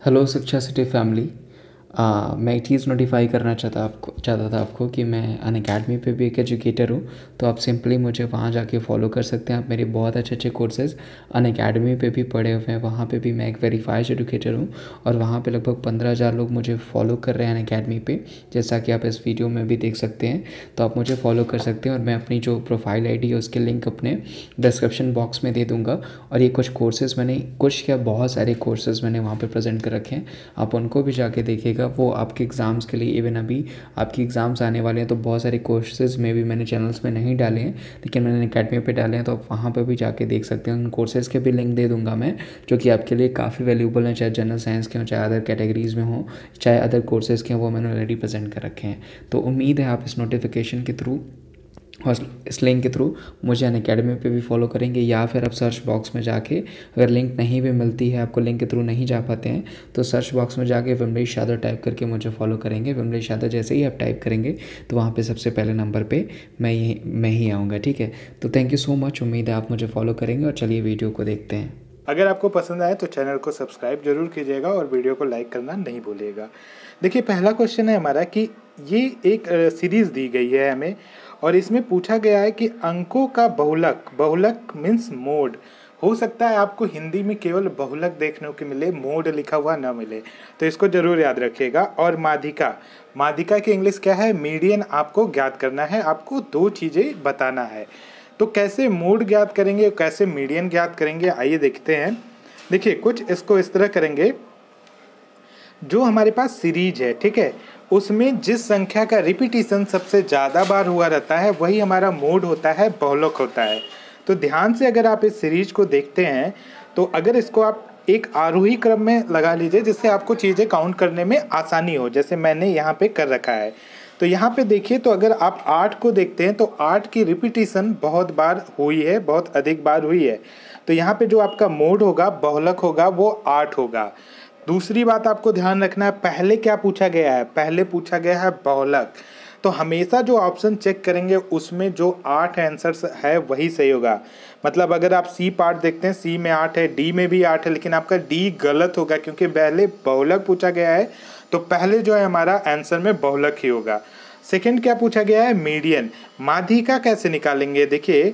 Hello शिक्षा city family. मैं एक चीज़ नोटिफाई करना चाहता था आपको कि मैं अनअकैडमी पे भी एक एजुकेटर हूँ। तो आप सिंपली मुझे वहाँ जाके फॉलो कर सकते हैं। आप मेरे बहुत अच्छे अच्छे कोर्सेज़ अनअकैडमी पे भी पढ़े हुए हैं। वहाँ पे भी मैं एक वेरीफाइड एजुकेटर हूँ और वहाँ पे लगभग 15,000 लोग मुझे फॉलो कर रहे हैं अनअकैडमी पे, जैसा कि आप इस वीडियो में भी देख सकते हैं। तो आप मुझे फॉलो कर सकते हैं और मैं अपनी जो प्रोफाइल आईडी है उसके लिंक अपने डिस्क्रिप्शन बॉक्स में दे दूँगा। और ये कुछ क्या बहुत सारे कोर्सेज़ मैंने वहाँ पे प्रेजेंट कर रखे हैं। आप उनको भी जाके देखिएगा। वो आपके एग्ज़ाम्स के लिए, इवन अभी आपकी एग्ज़ाम्स आने वाले हैं तो बहुत सारे कोर्सेज़ में भी मैंने चैनल्स में नहीं डाले हैं, लेकिन मैंने अकेडमी पे डाले हैं। तो आप वहाँ पे भी जाके देख सकते हैं। उन कोर्सेज़ के भी लिंक दे दूँगा मैं, जो कि आपके लिए काफ़ी वैल्यूबल हैं, चाहे जनरल साइंस के हों, चाहे अदर कैटेगरीज़ में हों, चाहे अदर कोर्सेज़ के हों। वो मैंने ऑलरेडी प्रेजेंट कर रखे हैं। तो उम्मीद है आप इस नोटिफिकेशन के थ्रू और इस लिंक के थ्रू मुझे अनअकैडमी पे भी फॉलो करेंगे, या फिर आप सर्च बॉक्स में जाके, अगर लिंक नहीं भी मिलती है आपको, लिंक के थ्रू नहीं जा पाते हैं, तो सर्च बॉक्स में जाके विमलेश यादव टाइप करके मुझे फॉलो करेंगे। विमलेश यादव जैसे ही आप टाइप करेंगे तो वहाँ पे सबसे पहले नंबर पे मैं ही आऊँगा। ठीक है, तो थैंक यू सो मच। उम्मीद है आप मुझे फॉलो करेंगे। और चलिए वीडियो को देखते हैं। अगर आपको पसंद आए तो चैनल को सब्सक्राइब जरूर कीजिएगा और वीडियो को लाइक करना नहीं भूलिएगा। देखिए, पहला क्वेश्चन है हमारा कि ये एक सीरीज़ दी गई है हमें और इसमें पूछा गया है कि अंकों का बहुलक, बहुलक मीन्स मोड। हो सकता है आपको हिंदी में केवल बहुलक देखने को मिले, मोड लिखा हुआ ना मिले, तो इसको जरूर याद रखिएगा। और माध्यिका, माध्यिका की इंग्लिश क्या है? मीडियन आपको ज्ञात करना है। आपको दो चीज़ें बताना है। तो कैसे मोड ज्ञात करेंगे, कैसे मीडियन ज्ञात करेंगे, आइए देखते हैं। देखिए, कुछ इसको इस तरह करेंगे। जो हमारे पास सीरीज है, ठीक है, उसमें जिस संख्या का रिपीटिशन सबसे ज़्यादा बार हुआ रहता है वही हमारा मोड होता है, बहुलक होता है। तो ध्यान से अगर आप इस सीरीज को देखते हैं तो अगर इसको आप एक आरोही क्रम में लगा लीजिए जिससे आपको चीज़ें काउंट करने में आसानी हो, जैसे मैंने यहाँ पे कर रखा है। तो यहाँ पे देखिए, तो अगर आप 8 को देखते हैं तो 8 की रिपीटिशन बहुत बार हुई है, बहुत अधिक बार हुई है। तो यहाँ पे जो आपका मोड होगा, बहुलक होगा, वो 8 होगा। दूसरी बात आपको ध्यान रखना है, पहले क्या पूछा गया है? पहले पूछा गया है बहुलक। तो हमेशा जो ऑप्शन चेक करेंगे उसमें जो 8 आंसर्स है वही सही होगा। मतलब अगर आप सी पार्ट देखते हैं, सी में 8 है, डी में भी 8 है, लेकिन आपका डी गलत होगा क्योंकि पहले बहुलक पूछा गया है। तो पहले जो है हमारा आंसर में बहुलक ही होगा। सेकंड क्या पूछा गया है? मीडियन। माध्यिका कैसे निकालेंगे? देखिए,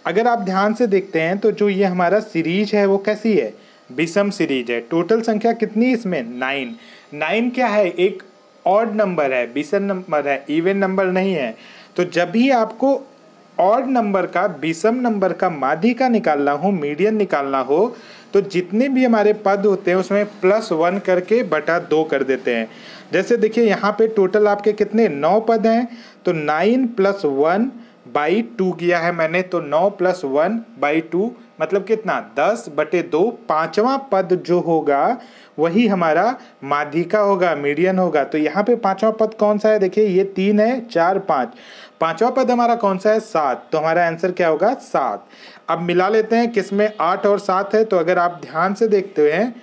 अगर आप ध्यान से देखते हैं तो जो ये हमारा सीरीज है वो कैसी है? विषम सीरीज है। टोटल संख्या कितनी है इसमें? 9। 9 क्या है? एक ऑड नंबर है, विषम नंबर है, इवन नंबर नहीं है। तो जब भी आपको ऑड नंबर का, विषम नंबर का माध्यिका निकालना हो, मीडियन निकालना हो, तो जितने भी हमारे पद होते हैं उसमें +1 करके बटा 2 कर देते हैं। जैसे देखिए, यहाँ पे टोटल आपके कितने? 9 पद हैं। तो 9 + 1 बाई 2 किया है मैंने, तो 9 + 1 बाई 2 मतलब कितना? 10/2। पांचवा पद जो होगा वही हमारा माध्यिका होगा, मीडियन होगा। तो यहाँ पे पांचवा पद कौन सा है? देखिए, ये 3 है, 4, 5। पांचवा पद हमारा कौन सा है? 7। तो हमारा आंसर क्या होगा? 7। अब मिला लेते हैं, किसमें 8 और 7 है। तो अगर आप ध्यान से देखते हैं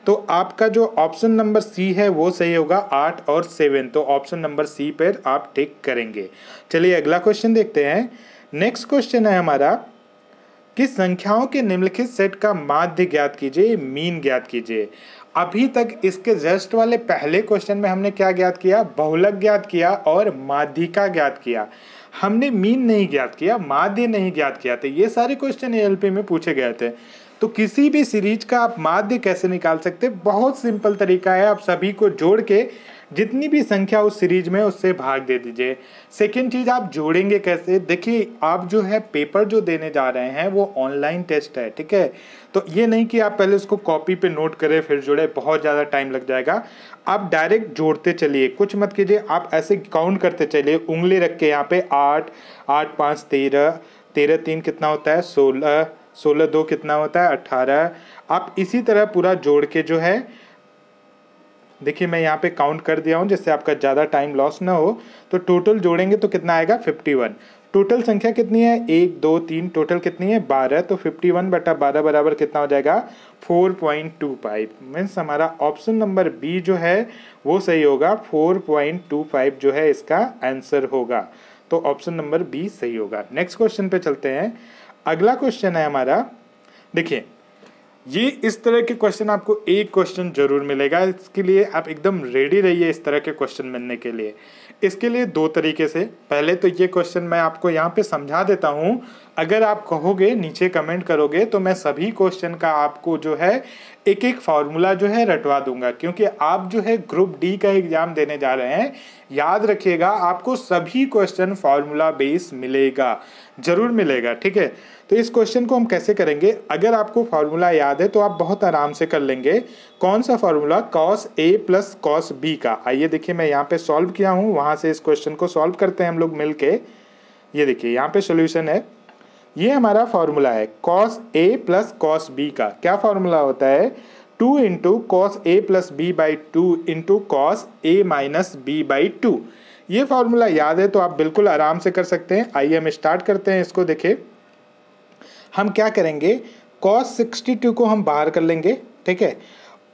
तो आपका जो ऑप्शन नंबर सी है वो सही होगा, 8 और 7। तो ऑप्शन नंबर सी पर आप टिक करेंगे। चलिए अगला क्वेश्चन देखते हैं। नेक्स्ट क्वेश्चन है हमारा कि संख्याओं के निम्नलिखित सेट का माध्य ज्ञात कीजिए, मीन ज्ञात कीजिए। अभी तक इसके जस्ट वाले पहले क्वेश्चन में हमने क्या ज्ञात किया? बहुलक ज्ञात किया और माध्यिका ज्ञात किया। हमने मीन नहीं ज्ञात किया, माध्य नहीं ज्ञात किया। तो ये सारे क्वेश्चन एएलपी में पूछे गए थे। तो किसी भी सीरीज का आप माध्य कैसे निकाल सकते? बहुत सिंपल तरीका है, आप सभी को जोड़ के जितनी भी संख्या उस सीरीज में उससे भाग दे दीजिए। सेकेंड चीज, आप जोड़ेंगे कैसे? देखिए, आप जो है पेपर जो देने जा रहे हैं वो ऑनलाइन टेस्ट है, ठीक है। तो ये नहीं कि आप पहले उसको कॉपी पे नोट करें फिर जोड़े, बहुत ज़्यादा टाइम लग जाएगा। आप डायरेक्ट जोड़ते चलिए, कुछ मत कीजिए, आप ऐसे काउंट करते चलिए, उंगली रख के यहाँ पे 8, 8 5 13, 13 3 कितना होता है? 16, 16 2 कितना होता है? 18। आप इसी तरह पूरा जोड़ के जो है, देखिए मैं यहाँ पे काउंट कर दिया हूँ जिससे आपका ज़्यादा टाइम लॉस ना हो। तो टोटल जोड़ेंगे तो कितना आएगा? 51। टोटल संख्या कितनी है? 1 2 3, टोटल कितनी है? 12। तो 51/12 बराबर कितना हो जाएगा? 4.25। मीन्स हमारा ऑप्शन नंबर बी जो है वो सही होगा। 4.25 जो है इसका आंसर होगा। तो ऑप्शन नंबर बी सही होगा। नेक्स्ट क्वेश्चन पे चलते हैं। अगला क्वेश्चन है हमारा, देखिए ये इस तरह के क्वेश्चन आपको एक क्वेश्चन जरूर मिलेगा, इसके लिए आप एकदम रेडी रहिए इस तरह के क्वेश्चन मिलने के लिए। इसके लिए दो तरीके से, पहले तो ये क्वेश्चन मैं आपको यहाँ पे समझा देता हूँ, अगर आप कहोगे नीचे कमेंट करोगे तो मैं सभी क्वेश्चन का आपको जो है एक एक फार्मूला जो है रटवा दूंगा, क्योंकि आप जो है ग्रुप डी का एग्जाम देने जा रहे हैं। याद रखिएगा आपको सभी क्वेश्चन फार्मूला बेस मिलेगा, जरूर मिलेगा, ठीक है। तो इस क्वेश्चन को हम कैसे करेंगे, अगर आपको फार्मूला याद है तो आप बहुत आराम से कर लेंगे। कौन सा formula, cos A plus cos B का। आइए देखिए मैं यहाँ पे सॉल्व किया हूँ, वहाँ से इस क्वेश्चन को सॉल्व करते हैं हम लोग मिलके। ये देखिए यहाँ पे सोल्यूशन है, ये हमारा फार्मूला है cos A plus cos B का। क्या फार्मूला होता है, 2 into cos A plus B by 2 into cos A minus B by 2। ये फार्मूला याद है तो आप बिल्कुल आराम से कर सकते हैं। आइए हम स्टार्ट करते हैं इसको। देखिए हम क्या करेंगे, cos 62 को हम बाहर कर लेंगे, ठीक है,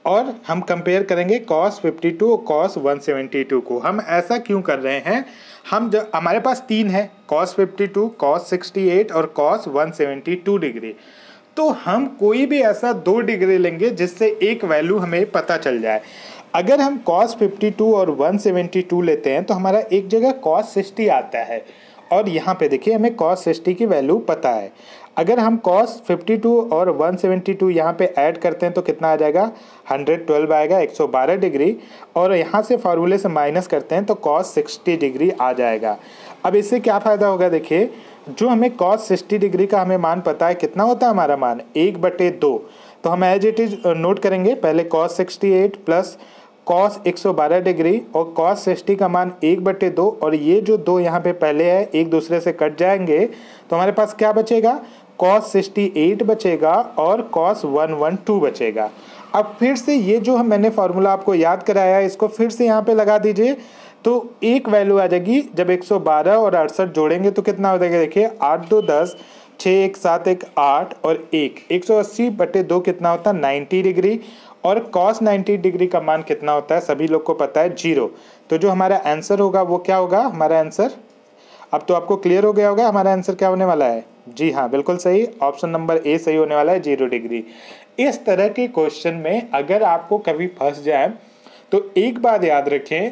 और हम कंपेयर करेंगे cos 52 और cos 172 को। हम ऐसा क्यों कर रहे हैं, हम जब हमारे पास तीन है, cos 52, cos 68 और cos 172 डिग्री, तो हम कोई भी ऐसा 2 डिग्री लेंगे जिससे एक वैल्यू हमें पता चल जाए। अगर हम cos 52 और 172 लेते हैं तो हमारा एक जगह cos 60 आता है, और यहाँ पे देखिए हमें cos 60 की वैल्यू पता है। अगर हम cos 52 और 172 यहाँ पे ऐड करते हैं तो कितना आ जाएगा, 112 आएगा, 112 डिग्री, और यहाँ से फार्मूले से माइनस करते हैं तो cos 60 डिग्री आ जाएगा। अब इससे क्या फ़ायदा होगा, देखिए जो हमें cos 60 डिग्री का हमें मान पता है, कितना होता है हमारा मान 1/2, तो हम एज इट इज नोट करेंगे, पहले cos 68 प्लस cos 112 डिग्री और cos 60 का मान 1/2, और ये जो दो यहाँ पे पहले है एक दूसरे से कट जाएंगे तो हमारे पास क्या बचेगा, cos 68 बचेगा और cos 112 बचेगा। अब फिर से ये जो मैंने फार्मूला आपको याद कराया है इसको फिर से यहाँ पे लगा दीजिए, तो एक वैल्यू आ जाएगी। जब 112 और 68 जोड़ेंगे तो कितना हो जाएगा, देखिए 8 2 10, 6 1 7 1 8 और 1 180/2 कितना होता है 90 डिग्री, और cos 90 डिग्री का मान कितना होता है सभी लोग को पता है 0। तो जो हमारा आंसर होगा वो क्या होगा, हमारा आंसर अब तो आपको क्लियर हो गया होगा हमारा आंसर क्या होने वाला है। जी हाँ बिल्कुल सही, ऑप्शन नंबर ए सही होने वाला है, 0 डिग्री। इस तरह के क्वेश्चन में अगर आपको कभी फंस जाए तो एक बात याद रखें,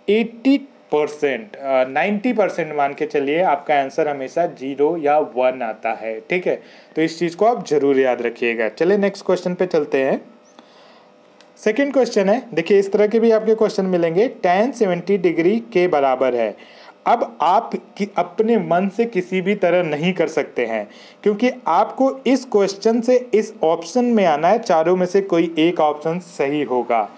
80% 90% मान के चलिए आपका आंसर हमेशा 0 या 1 आता है, ठीक है। तो इस चीज़ को आप जरूर याद रखिएगा। चलिए नेक्स्ट क्वेश्चन पे चलते हैं। सेकेंड क्वेश्चन है, देखिए इस तरह के भी आपके क्वेश्चन मिलेंगे, tan 70 डिग्री के बराबर है। अब आप अपने मन से किसी भी तरह नहीं कर सकते हैं, क्योंकि आपको इस क्वेश्चन से इस ऑप्शन में आना है, चारों में से कोई एक ऑप्शन सही होगा।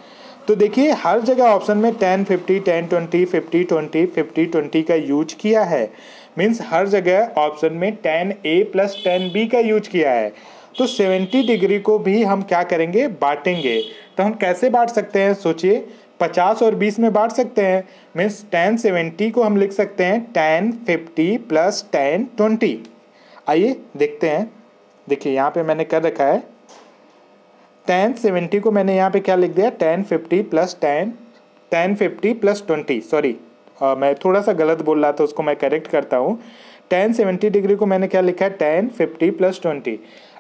तो देखिए हर जगह ऑप्शन में tan 50, tan 20, 50 20, 50 20 का यूज किया है, मीन्स हर जगह ऑप्शन में tan A plus tan B का यूज किया है। तो 70 डिग्री को भी हम क्या करेंगे, बांटेंगे। तो हम कैसे बांट सकते हैं, सोचिए 50 और 20 में बांट सकते हैं, मीन्स tan 70 को हम लिख सकते हैं tan 50 प्लस tan 20। आइए देखते हैं, देखिए यहाँ पे मैंने कर रखा है tan 70 को मैंने यहाँ पे क्या लिख दिया, tan 50 plus tan 50 plus 20, sorry मैं थोड़ा सा गलत बोल रहा था, उसको मैं करेक्ट करता हूँ। tan 70 डिग्री को मैंने क्या लिखा है, tan 50 प्लस 20।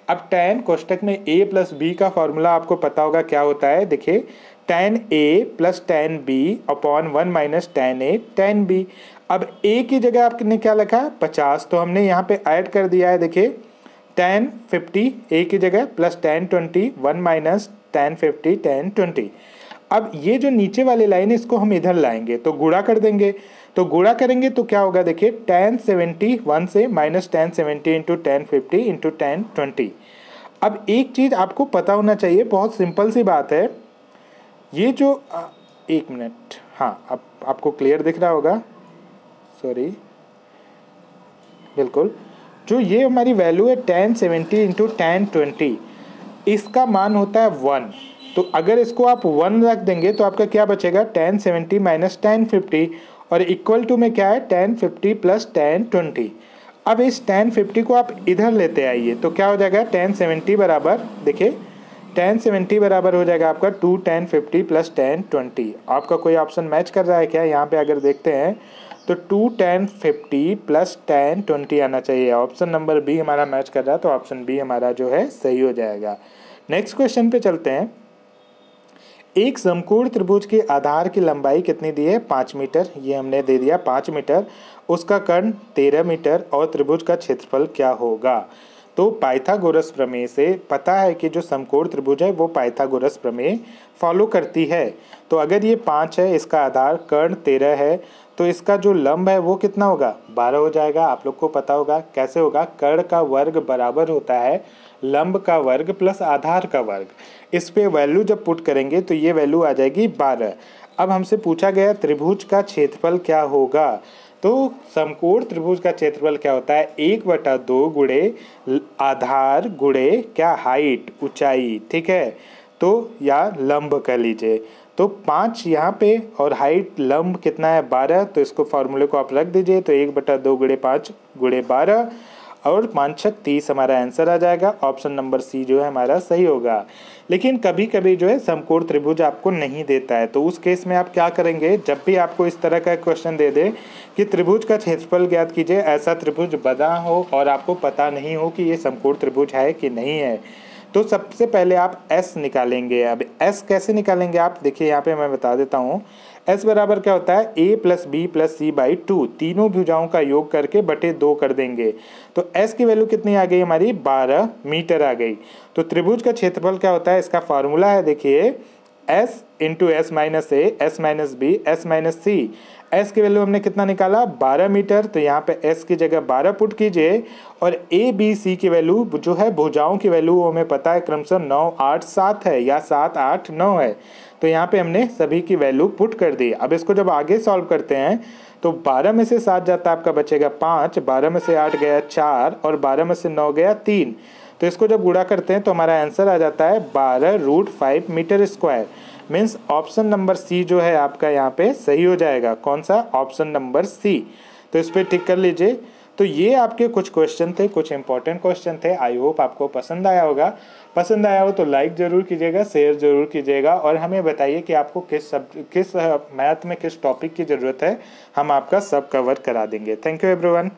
अब tan कोष्टक में a प्लस b का फॉर्मूला आपको पता होगा क्या होता है, देखिए tan a plus tan b upon 1 minus tan a tan b। अब a की जगह आपने क्या लिखा, 50, तो हमने यहाँ पे ऐड कर दिया है, देखिए tan 50 a की जगह plus tan 20 1 minus tan 50 tan 20। अब ये जो नीचे वाली लाइन है इसको हम इधर लाएंगे तो गुणा कर देंगे, तो गुणा करेंगे तो क्या होगा, देखिए tan 70 1 से minus tan 70 into tan 50 into tan 20। अब एक चीज़ आपको पता होना चाहिए, बहुत सिंपल सी बात है, ये जो एक मिनट, हाँ अब आपको क्लियर दिख रहा होगा, सॉरी बिल्कुल, जो ये हमारी वैल्यू है tan 70 इंटू tan 20, इसका मान होता है 1। तो अगर इसको आप 1 रख देंगे तो आपका क्या बचेगा, tan 70 माइनस tan 50, और इक्वल टू में क्या है tan 50 प्लस tan 20। अब इस tan 50 को आप इधर लेते आइए तो क्या हो जाएगा, tan 70 बराबर, देखिए tan 70 बराबर हो जाएगा आपका 2 tan 50 प्लस tan 20। आपका कोई ऑप्शन मैच कर रहा है क्या, यहाँ पे अगर देखते हैं तो 2 tan 50 प्लस tan 20 आना चाहिए। ऑप्शन नंबर बी हमारा मैच कर रहा है, तो ऑप्शन बी हमारा जो है सही हो जाएगा। नेक्स्ट क्वेश्चन पे चलते हैं। एक समकोण त्रिभुज के आधार की लंबाई कितनी दी है? 5 मीटर, ये हमने दे दिया 5 मीटर। उसका कर्ण 13 मीटर और त्रिभुज का क्षेत्रफल क्या होगा? तो पाइथागोरस प्रमेय से पता है कि जो समकोण त्रिभुज है वो पाइथागोरस प्रमेय फॉलो करती है। तो अगर ये 5 है, इसका आधार कर्ण 13 है, तो इसका जो लंब है वो कितना होगा? 12 हो जाएगा। आप लोग को पता होगा कैसे होगा, कर्ण का वर्ग बराबर होता है लंब का वर्ग प्लस आधार का वर्ग। इस पे वैल्यू जब पुट करेंगे तो ये वैल्यू आ जाएगी 12। अब हमसे पूछा गया त्रिभुज का क्षेत्रफल क्या होगा? तो समकोण त्रिभुज का क्षेत्रफल क्या होता है? 1/2 गुणे आधार गुणे क्या? हाइट, ऊंचाई, ठीक है, तो या लंब कह लीजिए। तो 5 यहाँ पे और हाइट लंब कितना है? 12। तो इसको फॉर्मूले को आप रख दीजिए, तो 1/2 गुणे 5 गुणे 12 और 5 छक 30 हमारा आंसर आ जाएगा। ऑप्शन नंबर सी जो है हमारा सही होगा। लेकिन कभी कभी जो है समकोण त्रिभुज आपको नहीं देता है, तो उस केस में आप क्या करेंगे? जब भी आपको इस तरह का क्वेश्चन दे दे कि त्रिभुज का क्षेत्रफल ज्ञात कीजिए, ऐसा त्रिभुज बना हो और आपको पता नहीं हो कि ये समकोण त्रिभुज है कि नहीं है, तो सबसे पहले आप S निकालेंगे। अब S कैसे निकालेंगे आप देखिए, यहाँ पे मैं बता देता हूँ। S बराबर क्या होता है? A plus B plus C by 2, तीनों भुजाओं का योग करके बटे 2 कर देंगे। तो S की वैल्यू कितनी आ गई हमारी? 12 मीटर आ गई। तो त्रिभुज का क्षेत्रफल क्या होता है? इसका फॉर्मूला है देखिए, S into S minus A, S minus B, S minus C. S की वैल्यू हमने कितना निकाला? 12 मीटर। तो यहाँ पे S की जगह 12 पुट कीजिए और A B C की वैल्यू जो है भुजाओं की वैल्यू वो हमें पता है क्रमशः 9 8 7 है या 7 8 9 है। तो यहाँ पे हमने सभी की वैल्यू पुट कर दी। अब इसको जब आगे सॉल्व करते हैं तो 12 में से 7 जाता है आपका बचेगा 5, 12 में से 8 गया 4 और 12 में से 9 गया 3। तो इसको जब गुणा करते हैं तो हमारा आंसर आ जाता है 12√5 metre square. Means option number C जो है आपका यहाँ पे सही हो जाएगा। कौन सा? Option number C. तो इस पर टिक कर लीजिए। तो ये आपके कुछ क्वेश्चन थे, कुछ इंपॉर्टेंट क्वेश्चन थे। आई होप आपको पसंद आया होगा। पसंद आया हो तो लाइक ज़रूर कीजिएगा, शेयर ज़रूर कीजिएगा और हमें बताइए कि आपको किस मैथ में किस टॉपिक की ज़रूरत है, हम आपका सब कवर करा देंगे। Thank you everyone.